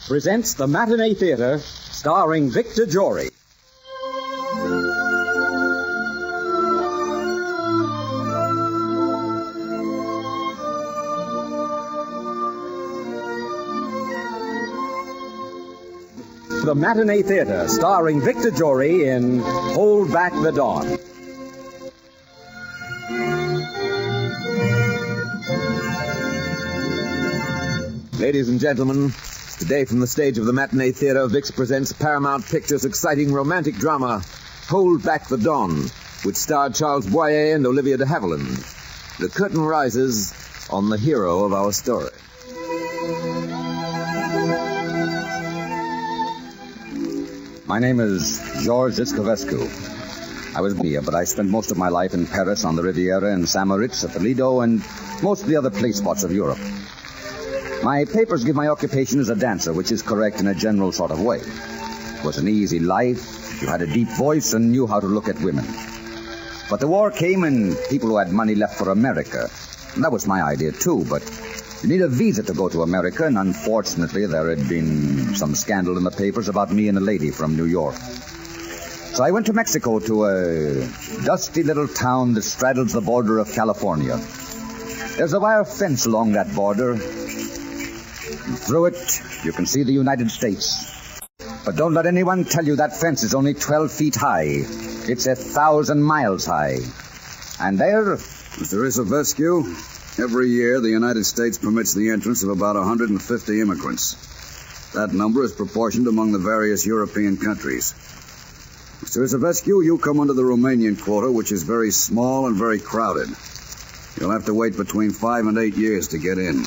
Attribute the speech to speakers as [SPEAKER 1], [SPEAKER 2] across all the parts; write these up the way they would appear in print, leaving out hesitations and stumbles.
[SPEAKER 1] presents the Matinee Theater, starring Victor Jory. The Matinee Theater, starring Victor Jory in Hold Back the Dawn.
[SPEAKER 2] Ladies and gentlemen, today from the stage of the Matinee Theater, Vicks presents Paramount Pictures' exciting romantic drama, Hold Back the Dawn, which starred Charles Boyer and Olivia de Havilland. The curtain rises on the hero of our story.
[SPEAKER 3] My name is Georges Escovescu. I was here, but I spent most of my life in Paris, on the Riviera, in Saint-Moritz, at the Lido, and most of the other play spots of Europe. My papers give my occupation as a dancer, which is correct in a general sort of way. It was an easy life. You had a deep voice and knew how to look at women. But the war came and people who had money left for America. And that was my idea, too, but you need a visa to go to America, and unfortunately there had been some scandal in the papers about me and a lady from New York. So I went to Mexico, to a dusty little town that straddles the border of California. There's a wire fence along that border. And through it, you can see the United States. But don't let anyone tell you that fence is only 12 feet high. It's 1,000 miles high. And there...
[SPEAKER 4] Mr. Isovescu, every year the United States permits the entrance of about 150 immigrants. That number is proportioned among the various European countries. Mr. Isovescu, you come under the Romanian quota, which is very small and very crowded. You'll have to wait between 5 and 8 years to get in.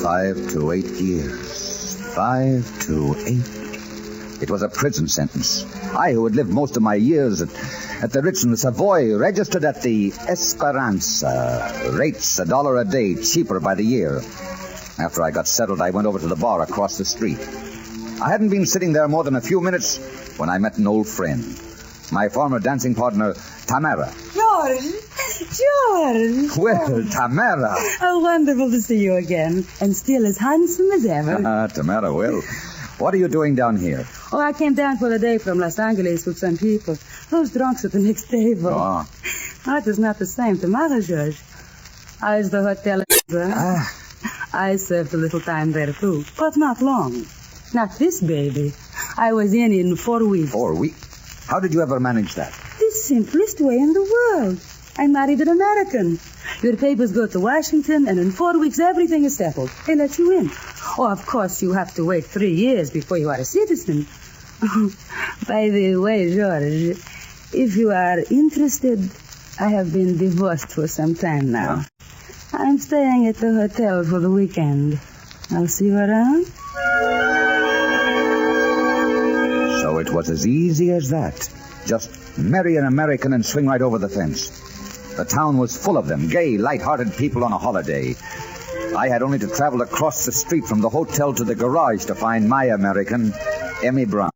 [SPEAKER 3] 5 to 8 years. 5 to 8. It was a prison sentence. I, who had lived most of my years at the Ritz in the Savoy, registered at the Esperanza. Rates $1 a day, cheaper by the year. After I got settled, I went over to the bar across the street. I hadn't been sitting there more than a few minutes when I met an old friend. My former dancing partner, Tamara.
[SPEAKER 5] George!
[SPEAKER 3] Well, Tamara.
[SPEAKER 5] Oh, wonderful to see you again. And still as handsome as ever.
[SPEAKER 3] Tamara, well, what are you doing down here?
[SPEAKER 5] Oh, I came down for the day from Los Angeles with some people. Those drunks at the next table.
[SPEAKER 3] Oh.
[SPEAKER 5] That is not the same tomorrow, George. I was the hotel. I served a little time there, too. But not long. Not this baby. I was in 4 weeks.
[SPEAKER 3] 4 weeks? How did you ever manage that?
[SPEAKER 5] The simplest way in the world. I married an American. Your papers go to Washington, and in 4 weeks everything is settled. They let you in. Oh, of course, you have to wait 3 years before you are a citizen. By the way, George, if you are interested, I have been divorced for some time now.
[SPEAKER 3] Yeah.
[SPEAKER 5] I'm staying at the hotel for the weekend. I'll see you around.
[SPEAKER 3] So it was as easy as that. Just marry an American and swing right over the fence. The town was full of them, gay, light-hearted people on a holiday. I had only to travel across the street from the hotel to the garage to find my American, Emmy Brown.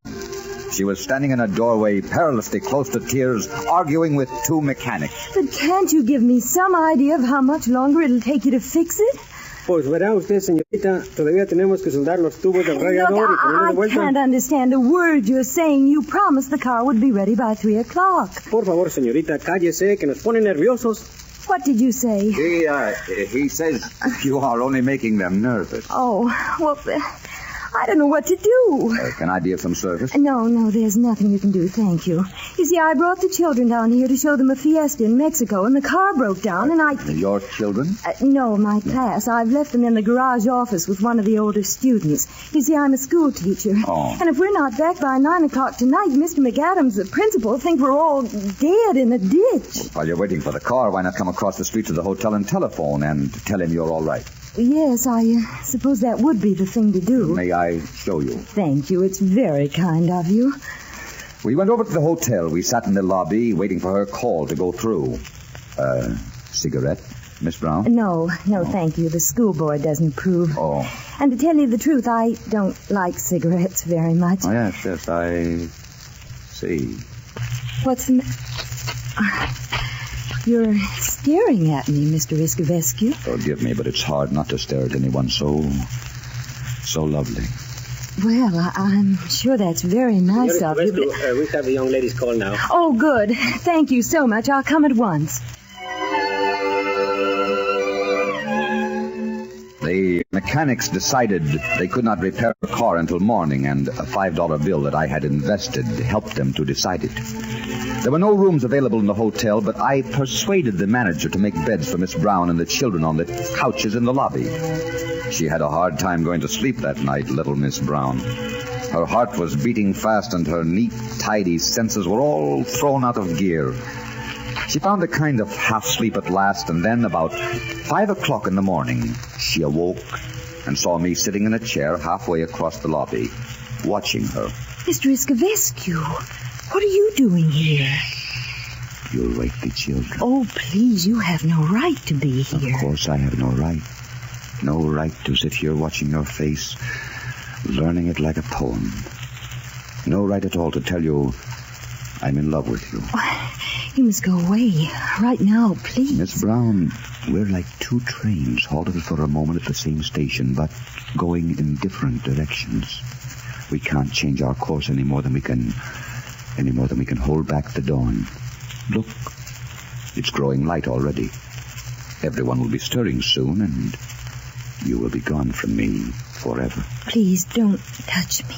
[SPEAKER 3] She was standing in a doorway, perilously close to tears, arguing with 2 mechanics.
[SPEAKER 6] But can't you give me some idea of how much longer it'll take you to fix it?
[SPEAKER 7] Pues verá usted, señorita, todavía tenemos que soldar los tubos del radiador y ponerlo de
[SPEAKER 6] I
[SPEAKER 7] vuelta.
[SPEAKER 6] can't understand a word you're saying. You promised the car would be ready by 3 o'clock.
[SPEAKER 7] Por favor, señorita, cállese, que nos pone nerviosos.
[SPEAKER 6] What did you say?
[SPEAKER 3] He says you are only making them nervous.
[SPEAKER 6] Oh, well, I don't know what to do.
[SPEAKER 3] Can I be of some service?
[SPEAKER 6] No, there's nothing you can do, thank you. You see, I brought the children down here to show them a fiesta in Mexico, and the car broke down, and I...
[SPEAKER 3] Your children?
[SPEAKER 6] No, my class. I've left them in the garage office with one of the older students. You see, I'm a school teacher.
[SPEAKER 3] Oh.
[SPEAKER 6] And if we're not back by 9 o'clock tonight, Mr. McAdams, the principal, will think we're all dead in a ditch.
[SPEAKER 3] While you're waiting for the car, why not come across the street to the hotel and telephone and tell him you're all right?
[SPEAKER 6] Yes, I suppose that would be the thing to do.
[SPEAKER 3] May I show you?
[SPEAKER 6] Thank you. It's very kind of you.
[SPEAKER 3] We went over to the hotel. We sat in the lobby waiting for her call to go through. Cigarette, Miss Brown?
[SPEAKER 6] No, thank you. The school board doesn't approve.
[SPEAKER 3] Oh.
[SPEAKER 6] And to tell you the truth, I don't like cigarettes very much.
[SPEAKER 3] Oh, yes, I see.
[SPEAKER 6] What's the... You're staring at me, Mr. Iskavescu.
[SPEAKER 3] Forgive me, but it's hard not to stare at anyone so lovely.
[SPEAKER 6] Well, I'm sure that's very nice of you. But...
[SPEAKER 7] we have the young lady's call now.
[SPEAKER 6] Oh, good. Thank you so much. I'll come at once.
[SPEAKER 3] The mechanics decided they could not repair the car until morning, and a $5 bill that I had invested helped them to decide it. There were no rooms available in the hotel, but I persuaded the manager to make beds for Miss Brown and the children on the couches in the lobby. She had a hard time going to sleep that night, little Miss Brown. Her heart was beating fast, and her neat, tidy senses were all thrown out of gear. She found a kind of half-sleep at last, and then about 5 o'clock in the morning, she awoke and saw me sitting in a chair halfway across the lobby, watching her.
[SPEAKER 6] Mr. Iskavescu, what are you doing here?
[SPEAKER 3] You'll wake the children.
[SPEAKER 6] Oh, please, you have no right to be here.
[SPEAKER 3] Of course I have no right. No right to sit here watching your face, learning it like a poem. No right at all to tell you I'm in love with you.
[SPEAKER 6] You must go away right now, please.
[SPEAKER 3] Miss Brown, we're like two trains halted for a moment at the same station, but going in different directions. We can't change our course any more than we can hold back the dawn. Look, it's growing light already. Everyone will be stirring soon, and you will be gone from me forever.
[SPEAKER 6] Please don't touch me.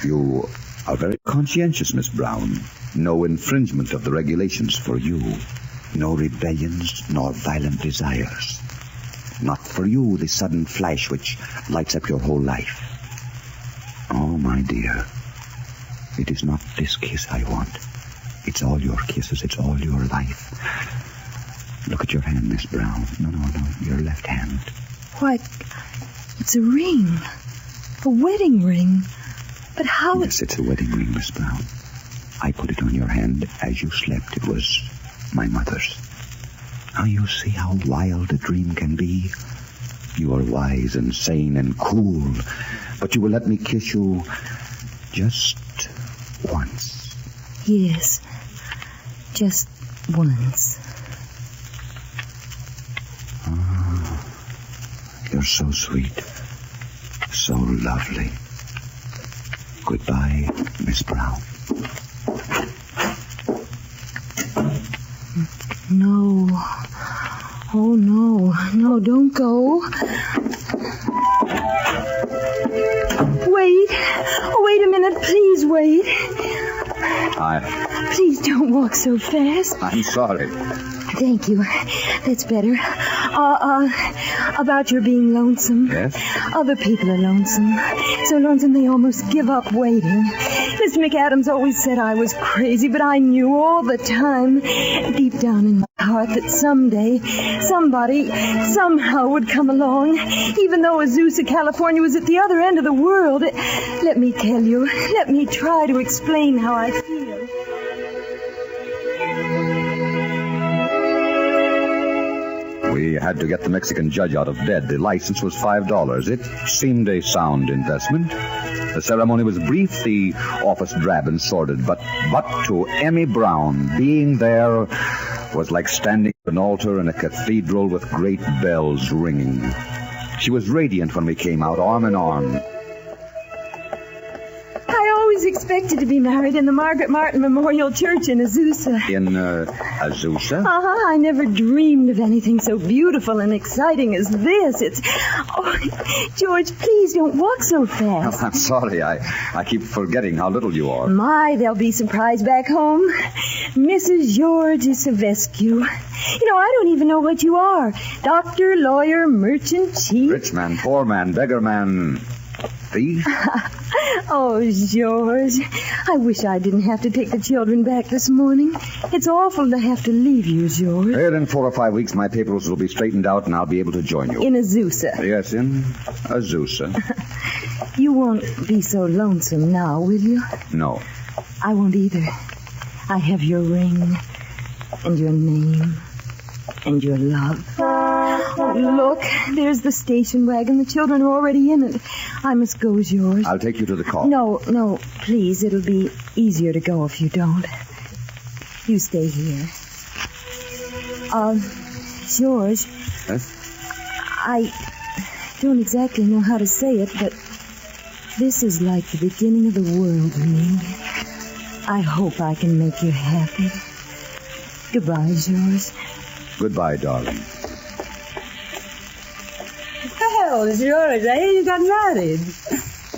[SPEAKER 3] You are very conscientious, Miss Brown. No infringement of the regulations for you. No rebellions nor violent desires. Not for you the sudden flash which lights up your whole life. Oh, my dear, it is not this kiss I want. It's all your kisses. It's all your life. Look at your hand, Miss Brown. No, your left hand.
[SPEAKER 6] Why, it's a ring. A wedding ring. But how...
[SPEAKER 3] Yes, it's a wedding ring, Miss Brown. I put it on your hand as you slept. It was my mother's. Now you see how wild a dream can be. You are wise and sane and cool, but you will let me kiss you just once.
[SPEAKER 6] Yes, just once.
[SPEAKER 3] Oh, you're so sweet, so lovely. Goodbye, Miss Brown.
[SPEAKER 6] No. Oh, no. No, don't go. Wait. Oh, wait a minute. Please wait. Please don't walk so fast.
[SPEAKER 3] I'm sorry.
[SPEAKER 6] Thank you. That's better. About your being lonesome.
[SPEAKER 3] Yes?
[SPEAKER 6] Other people are lonesome. So lonesome they almost give up waiting. Mr. McAdams always said I was crazy, but I knew all the time, deep down in my heart, that someday, somebody, somehow would come along, even though Azusa, California was at the other end of the world. Let me tell you, let me try to explain how I feel.
[SPEAKER 3] We had to get the Mexican judge out of bed. The license was $5. It seemed a sound investment. The ceremony was brief, the office drab and sordid, but to Emmy Brown, being there was like standing at an altar in a cathedral with great bells ringing. She was radiant when we came out, arm in arm.
[SPEAKER 6] I always expected to be married in the Margaret Martin Memorial Church in Azusa.
[SPEAKER 3] In Azusa?
[SPEAKER 6] I never dreamed of anything so beautiful and exciting as this. It's... Oh, George, please don't walk so fast.
[SPEAKER 3] I'm sorry. I keep forgetting how little you are.
[SPEAKER 6] My, they'll be surprised back home. Mrs. George Iskavescu. You know, I don't even know what you are. Doctor, lawyer, merchant, chief.
[SPEAKER 3] Rich man, poor man, beggar man, thief.
[SPEAKER 6] Oh, George, I wish I didn't have to take the children back this morning. It's awful to have to leave you, George.
[SPEAKER 3] Here in 4 or 5 weeks, my papers will be straightened out, and I'll be able to join you.
[SPEAKER 6] In Azusa.
[SPEAKER 3] Yes, in Azusa.
[SPEAKER 6] You won't be so lonesome now, will you?
[SPEAKER 3] No.
[SPEAKER 6] I won't either. I have your ring, and your name, and your love. Oh, look, there's the station wagon. The children are already in it. I must go, George.
[SPEAKER 3] I'll take you to the car.
[SPEAKER 6] No, please. It'll be easier to go if you don't. You stay here. George.
[SPEAKER 3] Yes?
[SPEAKER 6] I don't exactly know how to say it, but this is like the beginning of the world to me. I hope I can make you happy. Goodbye, George.
[SPEAKER 3] Goodbye, darling.
[SPEAKER 5] Well, George, I hear you got married.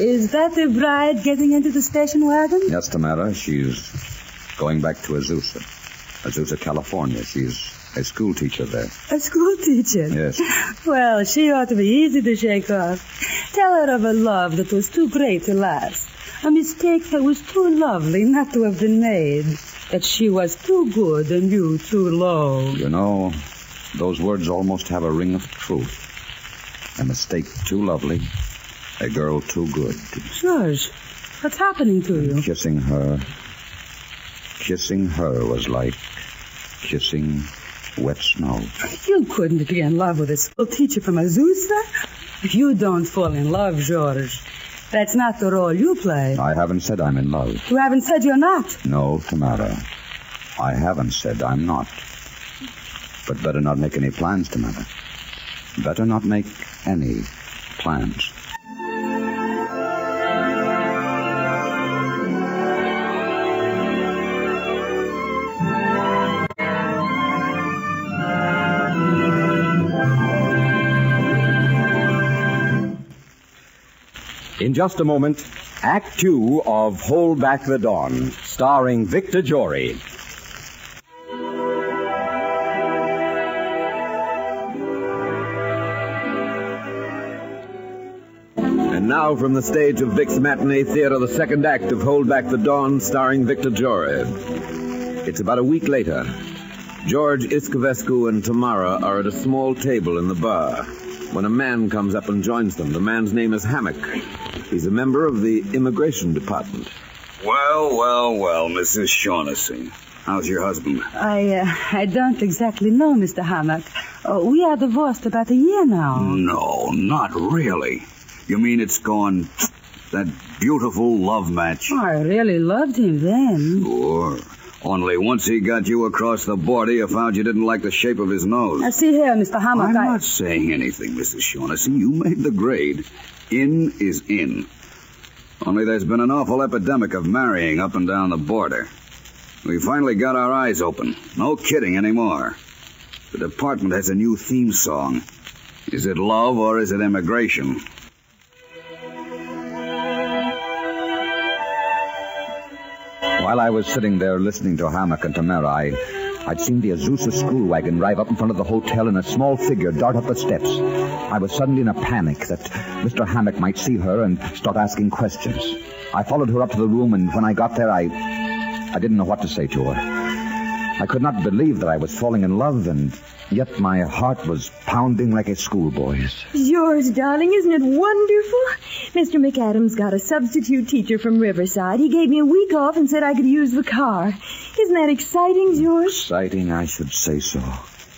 [SPEAKER 5] Is that the bride getting into the station wagon?
[SPEAKER 3] Yes, Tamara. She's going back to Azusa, California. She's a school teacher there.
[SPEAKER 5] A school teacher?
[SPEAKER 3] Yes.
[SPEAKER 5] Well, she ought to be easy to shake off. Tell her of a love that was too great to last. A mistake that was too lovely not to have been made. That she was too good and you too low.
[SPEAKER 3] You know, those words almost have a ring of truth. A mistake too lovely, a girl too good.
[SPEAKER 5] George, what's happening to you?
[SPEAKER 3] Kissing her was like kissing wet snow.
[SPEAKER 5] You couldn't be in love with a school teacher from Azusa. You don't fall in love, George. That's not the role you play.
[SPEAKER 3] I haven't said I'm in love.
[SPEAKER 5] You haven't said you're not.
[SPEAKER 3] No, Tamara. I haven't said I'm not. But better not make any plans, Tamara. Better not make any plans.
[SPEAKER 1] In just a moment, Act 2 of Hold Back the Dawn, starring Victor Jory.
[SPEAKER 2] And now from the stage of Vic's Matinee Theater, the second act of Hold Back the Dawn, starring Victor Jory. It's about a week later. George Iscovescu and Tamara are at a small table in the bar when a man comes up and joins them. The man's name is Hammock. He's a member of the Immigration Department.
[SPEAKER 4] Well, Mrs. Shaughnessy. How's your husband?
[SPEAKER 5] I don't exactly know, Mr. Hammock. We are divorced about a year now.
[SPEAKER 4] No, not really. You mean it's gone, that beautiful love match?
[SPEAKER 5] Oh, I really loved him then.
[SPEAKER 4] Sure. Only once he got you across the border, you found you didn't like the shape of his nose.
[SPEAKER 5] Now, see here, Mr. Hammock,
[SPEAKER 4] I'm not saying anything, Mrs. Shaughnessy. You made the grade. In is in. Only there's been an awful epidemic of marrying up and down the border. We finally got our eyes open. No kidding anymore. The department has a new theme song. Is it love or is it immigration?
[SPEAKER 3] While I was sitting there listening to Hammock and Tamara, I'd seen the Azusa school wagon drive up in front of the hotel and a small figure dart up the steps. I was suddenly in a panic that Mr. Hammock might see her and start asking questions. I followed her up to the room, and when I got there, I didn't know what to say to her. I could not believe that I was falling in love, and yet my heart was pounding like a schoolboy's.
[SPEAKER 6] George, darling, isn't it wonderful? Mr. McAdams got a substitute teacher from Riverside. He gave me a week off and said I could use the car. Isn't that exciting, George?
[SPEAKER 3] Exciting, I should say so.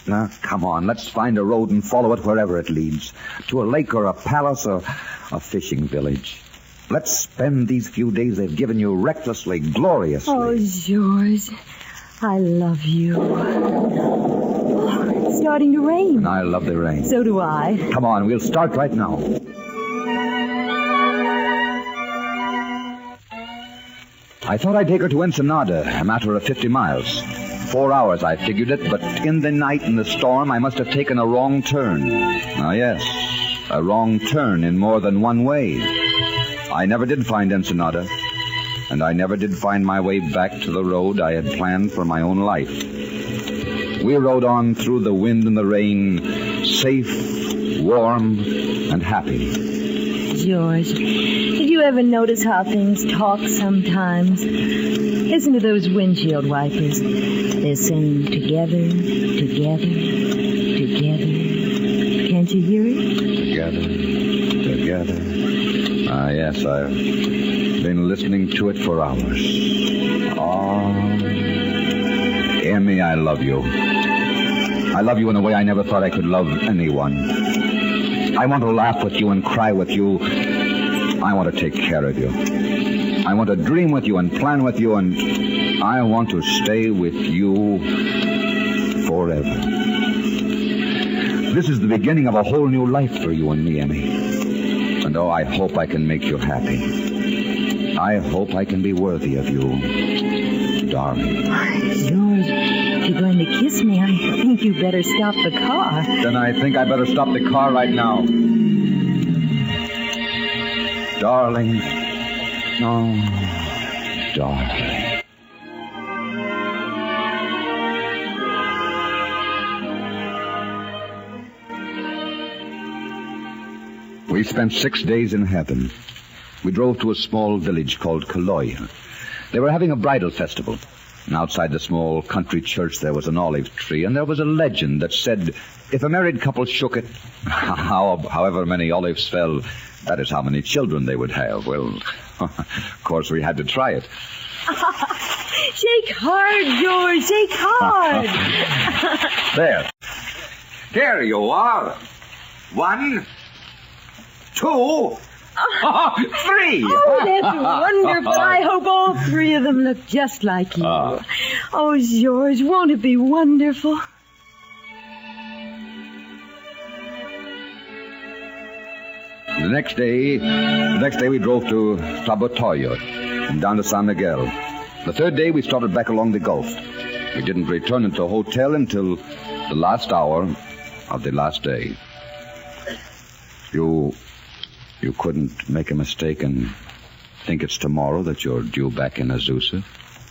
[SPEAKER 3] Now, come on, let's find a road and follow it wherever it leads. To a lake or a palace or a fishing village. Let's spend these few days they've given you recklessly, gloriously.
[SPEAKER 6] Oh, George, I love you. Oh, it's starting to rain.
[SPEAKER 3] And I love the rain.
[SPEAKER 6] So do I.
[SPEAKER 3] Come on, we'll start right now. I thought I'd take her to Ensenada, a matter of 50 miles. 4 hours, I figured it, but in the night and the storm, I must have taken a wrong turn. Ah, yes, a wrong turn in more than one way. I never did find Ensenada, and I never did find my way back to the road I had planned for my own life. We rode on through the wind and the rain, safe, warm, and happy.
[SPEAKER 6] George, did you ever notice how things talk sometimes? Listen to those windshield wipers. They're saying together, together, together. Can't you hear it?
[SPEAKER 3] Together. Ah, yes, I've been listening to it for hours. Oh, Emmy, I love you. I love you in a way I never thought I could love anyone. I want to laugh with you and cry with you. I want to take care of you. I want to dream with you and plan with you, and I want to stay with you forever. This is the beginning of a whole new life for you and me, Emmy. And I hope I can make you happy. I hope I can be worthy of you, darling.
[SPEAKER 6] George, if you're going to kiss me, I think you better stop the car.
[SPEAKER 3] Then I think I better stop the car right now. Darling. Oh, darling. We spent 6 days in heaven. We drove to a small village called Kaloy. They were having a bridal festival. And outside the small country church there was an olive tree, and there was a legend that said if a married couple shook it, however many olives fell, that is how many children they would have. Well, of course we had to try it.
[SPEAKER 6] Shake hard, George. Shake hard.
[SPEAKER 3] There. There you are. 1, 2, 3.
[SPEAKER 6] Oh, that's wonderful. I hope all 3 of them look just like you. Oh, George, won't it be wonderful?
[SPEAKER 3] The next day we drove to Tabotoyo and down to San Miguel. The 3rd day we started back along the Gulf. We didn't return into the hotel until the last hour of the last day. You couldn't make a mistake and think it's tomorrow that you're due back in Azusa,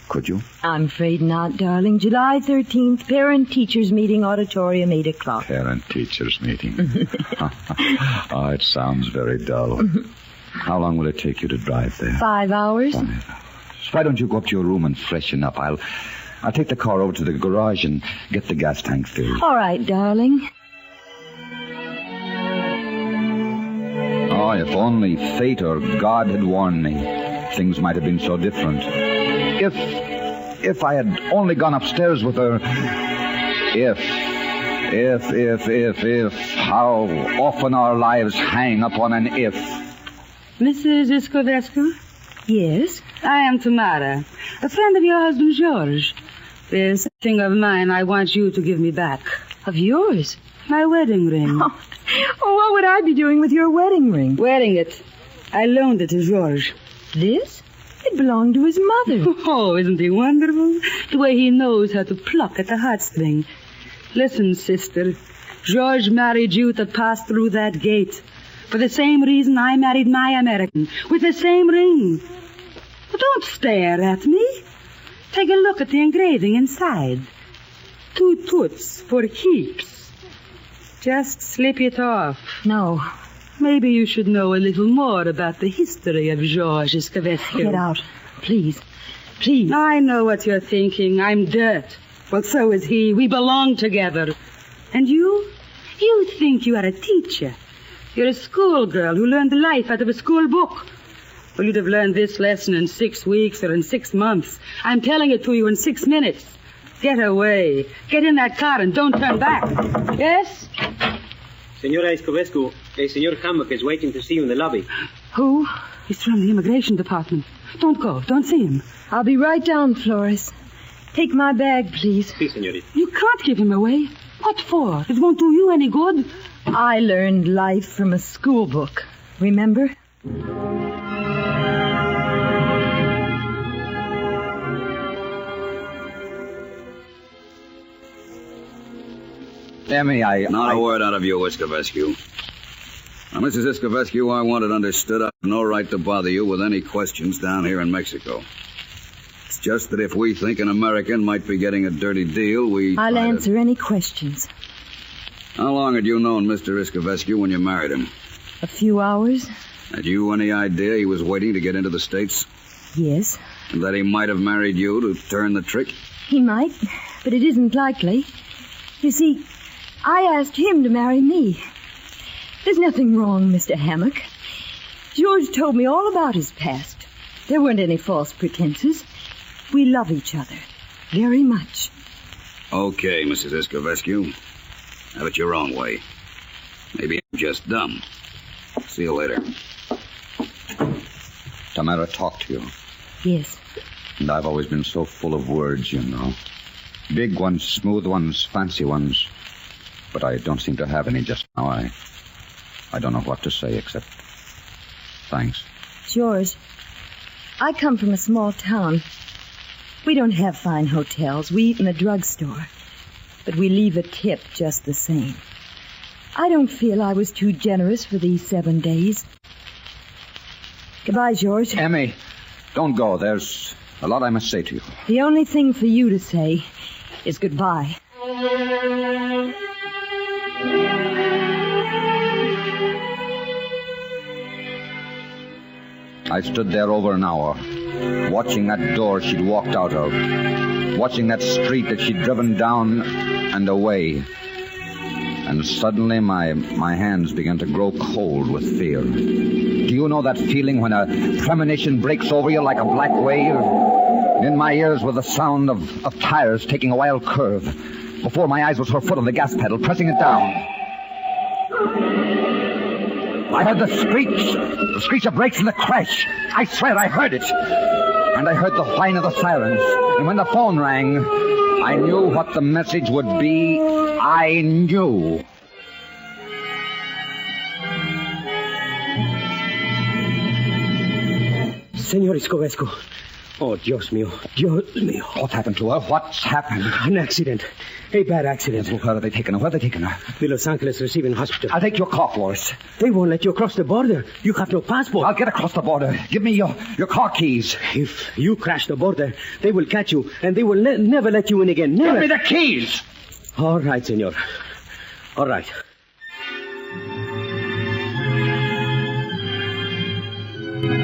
[SPEAKER 3] could you?
[SPEAKER 6] I'm afraid not, darling. July 13th, parent-teachers meeting, auditorium, 8 o'clock.
[SPEAKER 3] Parent-teachers meeting. Oh, it sounds very dull. How long will it take you to drive there?
[SPEAKER 6] 5 hours.
[SPEAKER 3] 5 hours. Why don't you go up to your room and freshen up? I'll take the car over to the garage and get the gas tank filled.
[SPEAKER 6] All right, darling.
[SPEAKER 3] Oh, if only fate or God had warned me, things might have been so different. If I had only gone upstairs with her. If. How often our lives hang upon an if.
[SPEAKER 5] Mrs. Iscovescu?
[SPEAKER 6] Yes?
[SPEAKER 5] I am Tamara, a friend of your husband, George. There's something of mine I want you to give me back.
[SPEAKER 6] Of yours?
[SPEAKER 5] My wedding ring.
[SPEAKER 6] Oh, what would I be doing with your wedding ring?
[SPEAKER 5] Wearing it. I loaned it to George.
[SPEAKER 6] This? It belonged to his mother.
[SPEAKER 5] Oh, isn't he wonderful? The way he knows how to pluck at the heartstring. Listen, sister. George married you to pass through that gate. For the same reason I married my American. With the same ring. But don't stare at me. Take a look at the engraving inside. 2 toots for keeps. Just slip it off.
[SPEAKER 6] No.
[SPEAKER 5] Maybe you should know a little more about the history of George Iscovescu.
[SPEAKER 6] Get out. Please. Please.
[SPEAKER 5] I know what you're thinking. I'm dirt. Well, so is he. We belong together. And you? You think you are a teacher. You're a schoolgirl who learned life out of a school book. Well, you'd have learned this lesson in 6 weeks or in 6 months. I'm telling it to you in 6 minutes. Get away. Get in that car and don't turn back. Yes?
[SPEAKER 7] Senora Iscovescu, Senor Hammock is waiting to see you in the lobby.
[SPEAKER 5] Who? He's from the immigration department. Don't go. Don't see him.
[SPEAKER 6] I'll be right down, Flores. Take my bag, please.
[SPEAKER 7] Si, senorita.
[SPEAKER 5] You can't give him away. What for? It won't do you any good.
[SPEAKER 6] I learned life from a school book. Remember?
[SPEAKER 3] Emmy,
[SPEAKER 4] Not a word out of you, Iscovescu. Now, Mrs. Iscovescu, I want it understood I have no right to bother you with any questions down here in Mexico. It's just that if we think an American might be getting a dirty deal,
[SPEAKER 6] I'll answer any questions.
[SPEAKER 4] How long had you known Mr. Iscovescu when you married him?
[SPEAKER 6] A few hours?
[SPEAKER 4] Had you any idea he was waiting to get into the States?
[SPEAKER 6] Yes.
[SPEAKER 4] And that he might have married you to turn the trick?
[SPEAKER 6] He might, but it isn't likely. You see, I asked him to marry me. There's nothing wrong, Mr. Hammock. George told me all about his past. There weren't any false pretenses. We love each other very much.
[SPEAKER 4] Okay, Mrs. Iscovescu. Have it your own way. Maybe I'm just dumb. See you later.
[SPEAKER 3] Tamara talked to you.
[SPEAKER 6] Yes.
[SPEAKER 3] And I've always been so full of words, you know. Big ones, smooth ones, fancy ones. but I don't seem to have any just now. I don't know what to say except thanks.
[SPEAKER 6] George, I come from a small town. We don't have fine hotels. We eat in a drugstore. But we leave a tip just the same. I don't feel I was too generous for these 7 days. Goodbye, George.
[SPEAKER 3] Emmy, don't go. There's a lot I must say to you.
[SPEAKER 6] The only thing for you to say is goodbye.
[SPEAKER 3] I stood there over an hour, watching that door she'd walked out of, watching that street that she'd driven down and away. And suddenly my hands began to grow cold with fear. Do you know that feeling when a premonition breaks over you like a black wave? In my ears was the sound of tires taking a wild curve. Before my eyes was her foot on the gas pedal, pressing it down. I heard the screech of brakes and the crash. I swear I heard it. And I heard the whine of the sirens. And when the phone rang, I knew what the message would be. I knew.
[SPEAKER 7] Senor Escobesco. Oh, Dios mío. Dios mío.
[SPEAKER 3] What's happened to her? What's happened?
[SPEAKER 7] An accident. A bad accident.
[SPEAKER 3] Where are they taking her? Where are they taking her?
[SPEAKER 7] The Los Angeles Receiving Hospital.
[SPEAKER 3] I'll take your car, Flores.
[SPEAKER 7] They won't let you across the border. You have no passport.
[SPEAKER 3] I'll get across the border. Give me your car keys.
[SPEAKER 7] If you crash the border, they will catch you, and they will never let you in again. Never.
[SPEAKER 3] Give me the keys!
[SPEAKER 7] All right, senor. All right.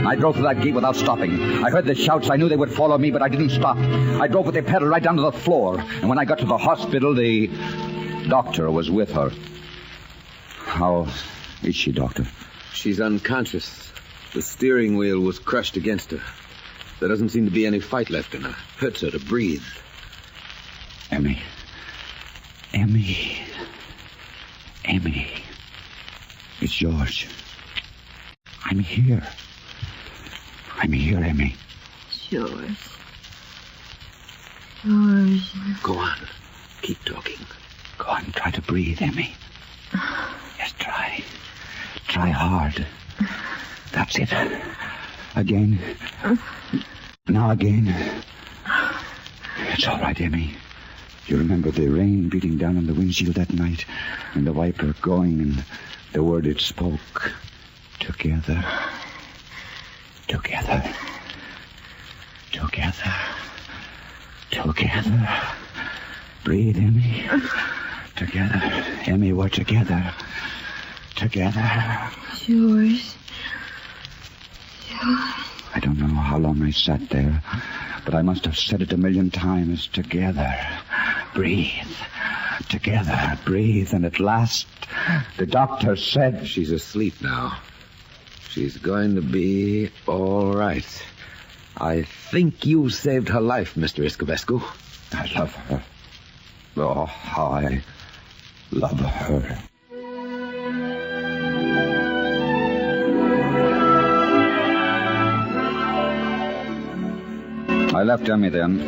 [SPEAKER 3] I drove through that gate without stopping. I heard the shouts. I knew they would follow me, but I didn't stop. I drove with the pedal right down to the floor. And when I got to the hospital, the doctor was with her. How is she, Doctor?
[SPEAKER 2] She's unconscious. The steering wheel was crushed against her. There doesn't seem to be any fight left in her. Hurts her to breathe.
[SPEAKER 3] Emmy. It's George. I'm here, Emmy.
[SPEAKER 6] George.
[SPEAKER 2] Go on. Keep talking.
[SPEAKER 3] Go on, try to breathe, Emmy. Yes, try. Try hard. That's it. Again. Now again. It's all right, Emmy. You remember the rain beating down on the windshield that night, and the wiper going, and the word it spoke. Together. Breathe, Emmy. Together. Emmy, we're together.
[SPEAKER 6] George.
[SPEAKER 3] I don't know how long I sat there, but I must have said it 1,000,000 times. Together. Breathe. Together. Breathe. And at last, the doctor said...
[SPEAKER 2] She's asleep now. She's going to be all right. I think you saved her life, Mr. Escobesco.
[SPEAKER 3] I love her. Oh, how I love her. I left Emmy then.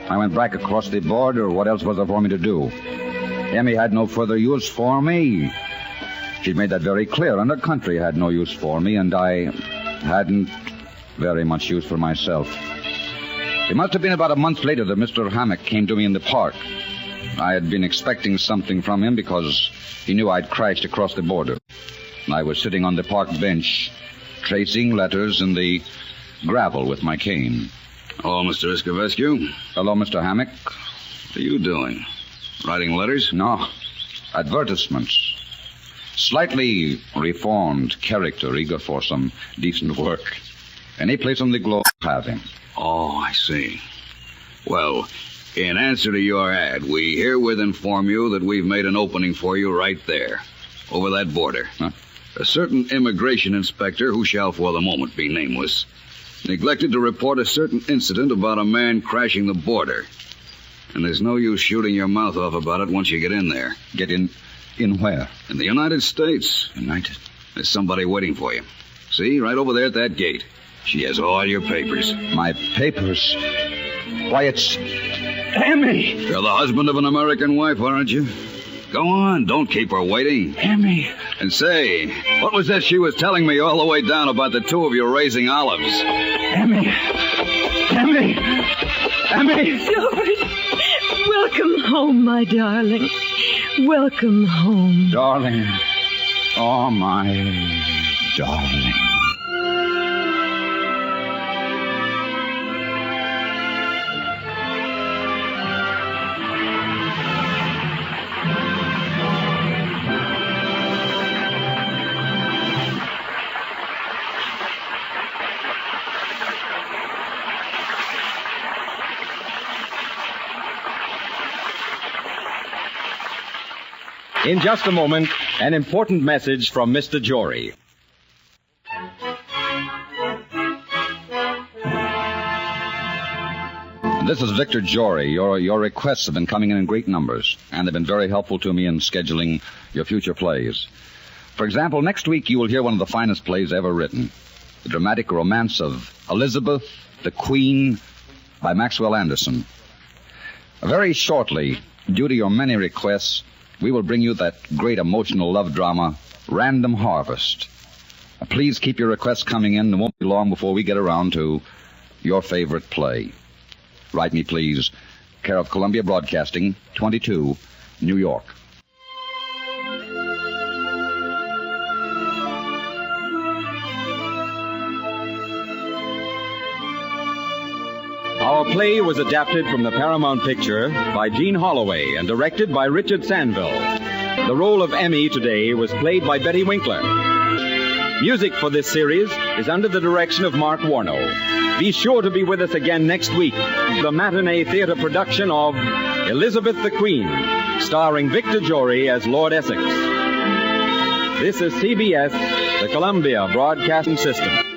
[SPEAKER 3] I went back across the border. What else was there for me to do? Emmy had no further use for me. She'd made that very clear, and the country had no use for me, and I hadn't very much use for myself. It must have been about a month later that Mr. Hammock came to me in the park. I had been expecting something from him because he knew I'd crashed across the border. I was sitting on the park bench, tracing letters in the gravel with my cane.
[SPEAKER 4] Oh, Mr. Escobescu.
[SPEAKER 3] Hello, Mr. Hammock.
[SPEAKER 4] What are you doing? Writing letters?
[SPEAKER 3] No. Advertisements. Slightly reformed character, eager for some decent work. Any place on the globe have him.
[SPEAKER 4] Oh, I see. Well, in answer to your ad, we herewith inform you that we've made an opening for you right there, over that border.
[SPEAKER 3] Huh?
[SPEAKER 4] A certain immigration inspector, who shall for the moment be nameless, neglected to report a certain incident about a man crashing the border. And there's no use shooting your mouth off about it once you get in there.
[SPEAKER 3] Get in where?
[SPEAKER 4] In the United States.
[SPEAKER 3] United?
[SPEAKER 4] There's somebody waiting for you. See, right over there at that gate. She has all your papers.
[SPEAKER 3] My papers? Why, it's... Emmy!
[SPEAKER 4] You're the husband of an American wife, aren't you?
[SPEAKER 8] Go on, don't keep her waiting.
[SPEAKER 9] Emmy.
[SPEAKER 8] And say, what was that she was telling me all the way down about the two of you raising olives?
[SPEAKER 9] Emmy. Emmy. Emmy.
[SPEAKER 6] George, welcome home, my darling. Welcome home.
[SPEAKER 3] Darling. Oh, my darling.
[SPEAKER 1] In just a moment, an important message from Mr. Jory.
[SPEAKER 3] This is Victor Jory. Your requests have been coming in great numbers, and they've been very helpful to me in scheduling your future plays. For example, next week you will hear one of the finest plays ever written, the dramatic romance of Elizabeth, the Queen, by Maxwell Anderson. Very shortly, due to your many requests, we will bring you that great emotional love drama, Random Harvest. Please keep your requests coming in. It won't be long before we get around to your favorite play. Write me, please. Care of Columbia Broadcasting, 22, New York.
[SPEAKER 1] Our play was adapted from the Paramount picture by Gene Holloway and directed by Richard Sandville. The role of Emmy today was played by Betty Winkler. Music for this series is under the direction of Mark Warno. Be sure to be with us again next week. The Matinee Theater production of Elizabeth the Queen, starring Victor Jory as Lord Essex. This is CBS, the Columbia Broadcasting System.